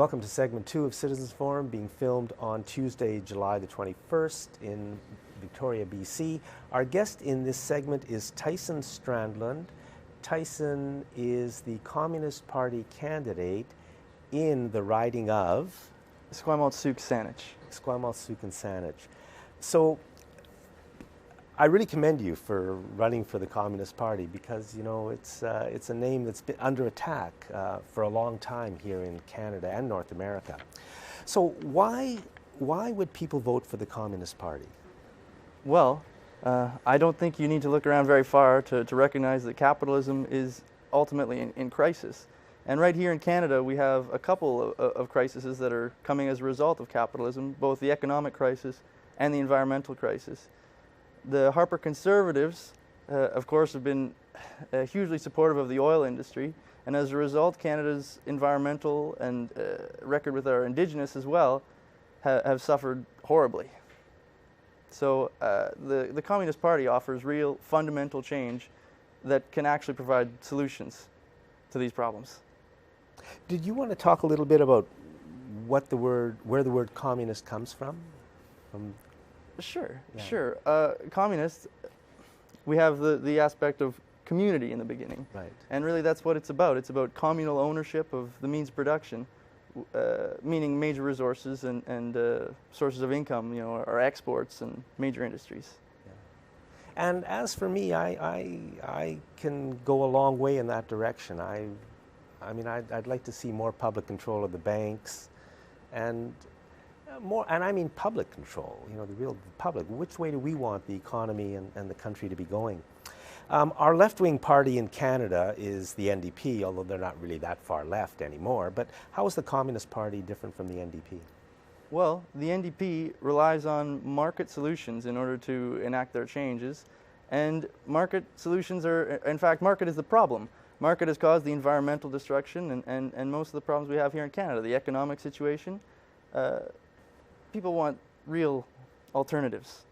Welcome to segment 2 of Citizens Forum, being filmed on Tuesday, July the 21st in Victoria, BC. Our guest in this segment is Tyson Strandlund. Tyson is the Communist Party candidate in the riding of Esquimalt-Sooke-Saanich. Esquimalt-Sooke-Saanich. So I really commend you for running for the Communist Party because, you know, it's a name that's been under attack for a long time here in Canada and North America. So why would people vote for the Communist Party? Well, I don't think you need to look around very far to recognize that capitalism is ultimately in crisis. And right here in Canada, we have a couple of crises that are coming as a result of capitalism, both the economic crisis and the environmental crisis. The Harper Conservatives, of course, have been hugely supportive of the oil industry, and as a result, Canada's environmental and record with our Indigenous as well have suffered horribly. So the Communist Party offers real fundamental change that can actually provide solutions to these problems. Did you want to talk a little bit about where the word communist comes from? Sure, yeah. sure. Communist, we have the aspect of community in the beginning. Right. And really that's what it's about. It's about communal ownership of the means of production, meaning major resources and sources of income, you know, our exports and major industries. Yeah. And as for me, I can go a long way in that direction. I mean, I'd like to see more public control of the banks and I mean public control, you know, the real public. Which way do we want the economy and the country to be going? Our left-wing party in Canada is the NDP, although they're not really that far left anymore. But how is the Communist Party different from the NDP? Well, the NDP relies on market solutions in order to enact their changes. And market solutions are, in fact, market is the problem. Market has caused the environmental destruction and most of the problems we have here in Canada, the economic situation. People want real alternatives.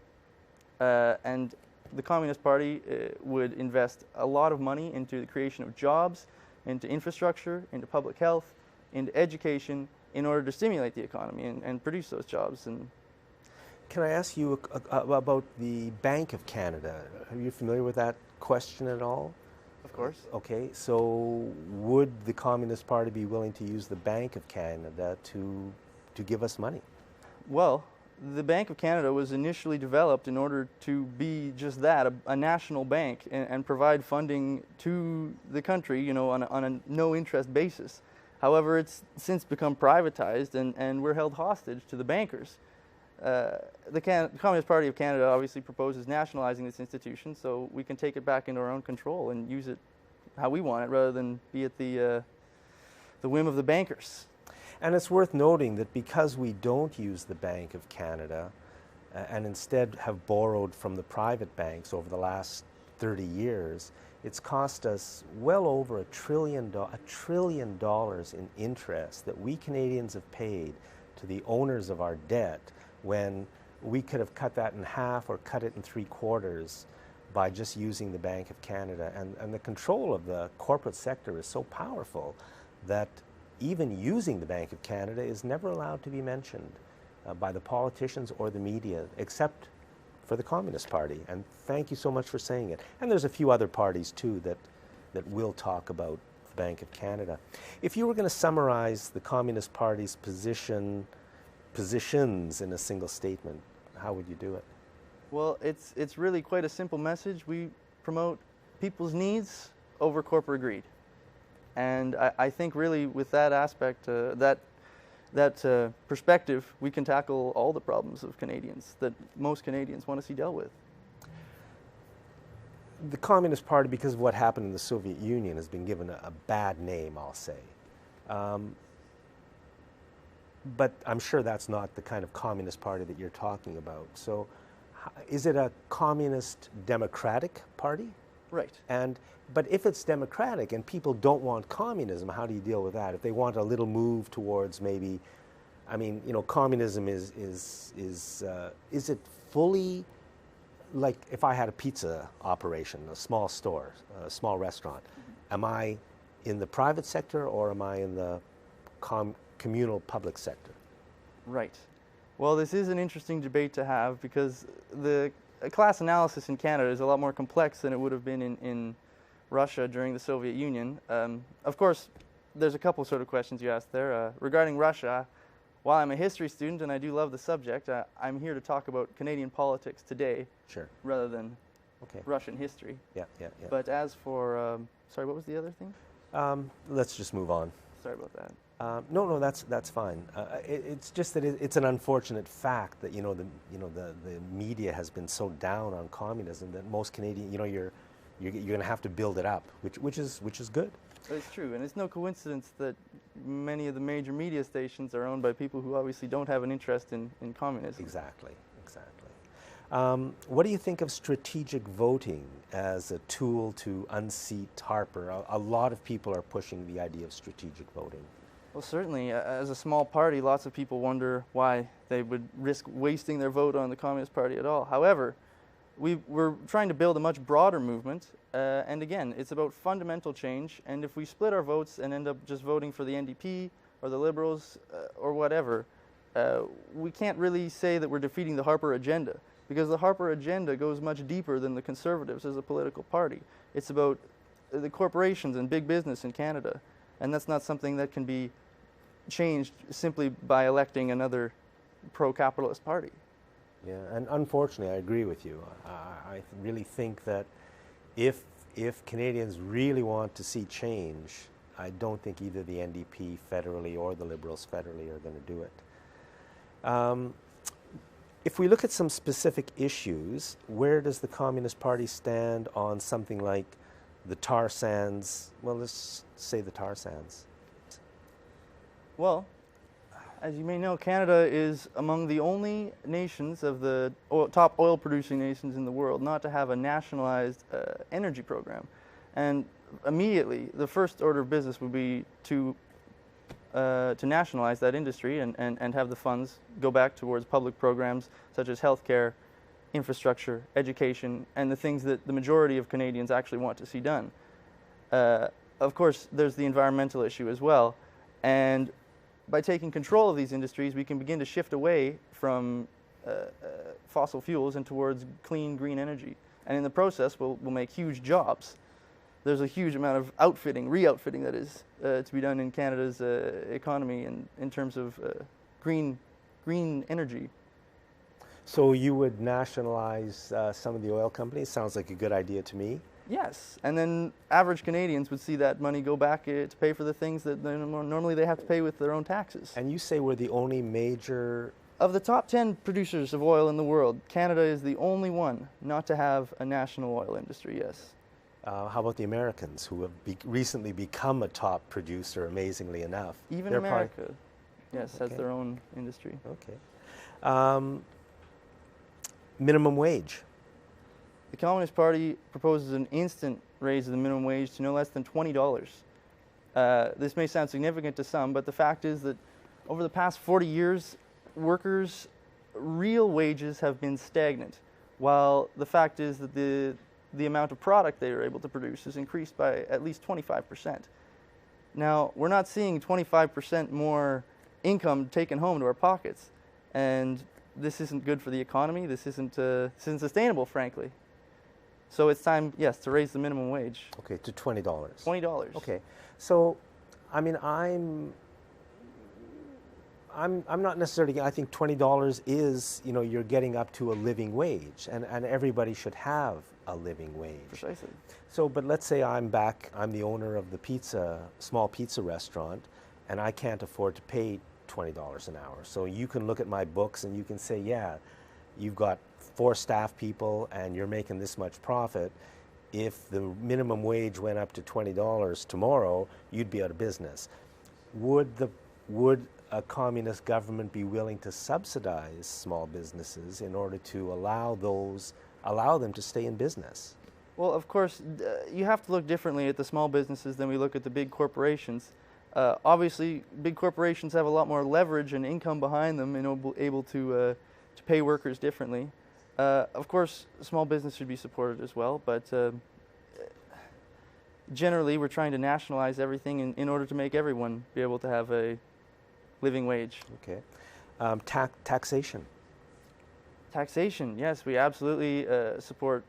And the Communist Party would invest a lot of money into the creation of jobs, into infrastructure, into public health, into education, in order to stimulate the economy and produce those jobs. And can I ask you about the Bank of Canada? Are you familiar with that question at all? Of course. Okay, so would the Communist Party be willing to use the Bank of Canada to give us money? Well, the Bank of Canada was initially developed in order to be just that, a national bank, and provide funding to the country, you know, on a no-interest basis. However, it's since become privatized, and we're held hostage to the bankers. The Communist Party of Canada obviously proposes nationalizing this institution so we can take it back into our own control and use it how we want it rather than be at the whim of the bankers. And it's worth noting that because we don't use the Bank of Canada and instead have borrowed from the private banks over the last 30 years, it's cost us well over $1 trillion in interest that we Canadians have paid to the owners of our debt when we could have cut that in half or cut it in 3/4 by just using the Bank of Canada. And the control of the corporate sector is so powerful that even using the Bank of Canada is never allowed to be mentioned by the politicians or the media, except for the Communist Party. And thank you so much for saying it. And there's a few other parties, too, that will talk about the Bank of Canada. If you were going to summarize the Communist Party's positions in a single statement, how would you do it? Well, it's really quite a simple message. We promote people's needs over corporate greed. And I think really with that aspect, that perspective, we can tackle all the problems of Canadians that most Canadians want to see dealt with. The Communist Party, because of what happened in the Soviet Union, has been given a bad name, I'll say. But I'm sure that's not the kind of Communist Party that you're talking about. So is it a communist democratic party? Right. But if it's democratic and people don't want communism, how do you deal with that? If they want a little move towards maybe, I mean, you know, communism is it fully, like if I had a pizza operation, a small store, a small restaurant, am I in the private sector or am I in the communal public sector. Right. Well, this is an interesting debate to have because the class analysis in Canada is a lot more complex than it would have been in Russia during the Soviet Union. Of course, there's a couple sort of questions you asked there. Regarding Russia, while I'm a history student and I do love the subject, I'm here to talk about Canadian politics today Sure. rather than Okay. Russian history. Yeah. But as for, sorry, what was the other thing? Let's just move on. Sorry about that. No, that's fine. It's just that it's an unfortunate fact that the media has been so down on communism that most Canadian, you're going to have to build it up, which is good. It's true, and it's no coincidence that many of the major media stations are owned by people who obviously don't have an interest in communism. Exactly. What do you think of strategic voting as a tool to unseat Harper? A lot of people are pushing the idea of strategic voting. Well, certainly, as a small party, lots of people wonder why they would risk wasting their vote on the Communist Party at all. However, we're trying to build a much broader movement, and again, it's about fundamental change, and if we split our votes and end up just voting for the NDP or the Liberals or whatever, we can't really say that we're defeating the Harper agenda, because the Harper agenda goes much deeper than the Conservatives as a political party. It's about the corporations and big business in Canada, and that's not something that can be changed simply by electing another pro-capitalist party. Yeah, and unfortunately, I agree with you. I really think that if Canadians really want to see change, I don't think either the NDP federally or the Liberals federally are going to do it. If we look at some specific issues, where does the Communist Party stand on something like the tar sands? Well, let's say the tar sands. Well, as you may know, Canada is among the only nations of the top oil-producing nations in the world not to have a nationalized energy program. And immediately, the first order of business would be to nationalize that industry and have the funds go back towards public programs such as healthcare, infrastructure, education, and the things that the majority of Canadians actually want to see done. Of course, there's the environmental issue as well. And by taking control of these industries, we can begin to shift away from fossil fuels and towards clean, green energy. And in the process, we'll make huge jobs. There's a huge amount of outfitting, re-outfitting that is to be done in Canada's economy in terms of green energy. So you would nationalize some of the oil companies? Sounds like a good idea to me. Yes, and then average Canadians would see that money go back to pay for the things that normally they have to pay with their own taxes. And you say we're the only major... Of the top 10 producers of oil in the world, Canada is the only one not to have a national oil industry, yes. How about the Americans, who have recently become a top producer, amazingly enough? Even America, yes, has their own industry. Okay. Minimum wage. The Communist Party proposes an instant raise of the minimum wage to no less than $20. This may sound significant to some, but the fact is that over the past 40 years, workers' real wages have been stagnant, while the fact is that the amount of product they are able to produce has increased by at least 25%. Now, we're not seeing 25% more income taken home to our pockets, and this isn't good for the economy. This isn't sustainable, frankly. So it's time, yes, to raise the minimum wage. Okay, to $20. $20. Okay, so, I mean, I'm not necessarily, I think $20 is, you're getting up to a living wage, and everybody should have a living wage. Precisely. So, but let's say I'm the owner of the small pizza restaurant, and I can't afford to pay $20 an hour. So you can look at my books and you can say, yeah, you've got 4 staff people and you're making this much profit. If the minimum wage went up to $20 tomorrow, you'd be out of business. Would a communist government be willing to subsidize small businesses in order to allow them to stay in business? Well, of course, you have to look differently at the small businesses than we look at the big corporations. Obviously, big corporations have a lot more leverage and income behind them and able to pay workers differently. Of course, small business should be supported as well, but generally we're trying to nationalize everything in order to make everyone be able to have a living wage. Okay. Taxation. Taxation, yes, we absolutely support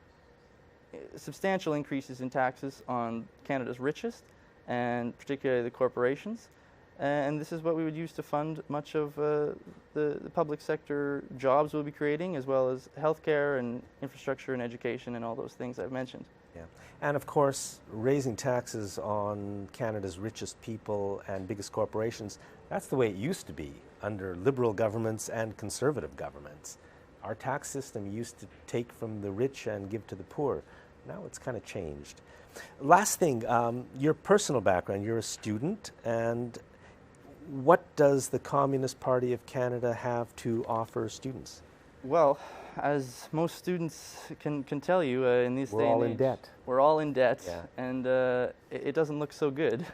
substantial increases in taxes on Canada's richest, and particularly the corporations. And this is what we would use to fund much of the public sector jobs we'll be creating, as well as healthcare and infrastructure and education and all those things I've mentioned. Yeah. And of course, raising taxes on Canada's richest people and biggest corporations, that's the way it used to be under Liberal governments and Conservative governments. Our tax system used to take from the rich and give to the poor. Now it's kind of changed. Last thing, your personal background, you're a student, and what does the Communist Party of Canada have to offer students? Well, as most students can tell you in this day and age, we're all in debt. We're all in debt, yeah. And it doesn't look so good.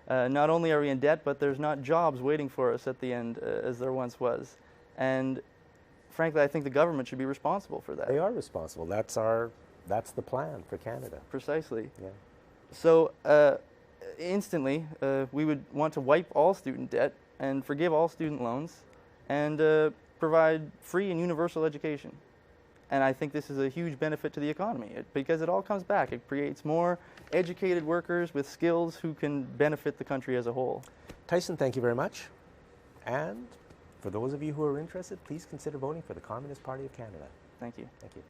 Not only are we in debt, but there's not jobs waiting for us at the end as there once was. And frankly, I think the government should be responsible for that. They are responsible. That's the plan for Canada. Precisely. Yeah. So instantly, we would want to wipe all student debt and forgive all student loans and provide free and universal education. And I think this is a huge benefit to the economy because it all comes back. It creates more educated workers with skills who can benefit the country as a whole. Tyson, thank you very much. And for those of you who are interested, please consider voting for the Communist Party of Canada. Thank you. Thank you.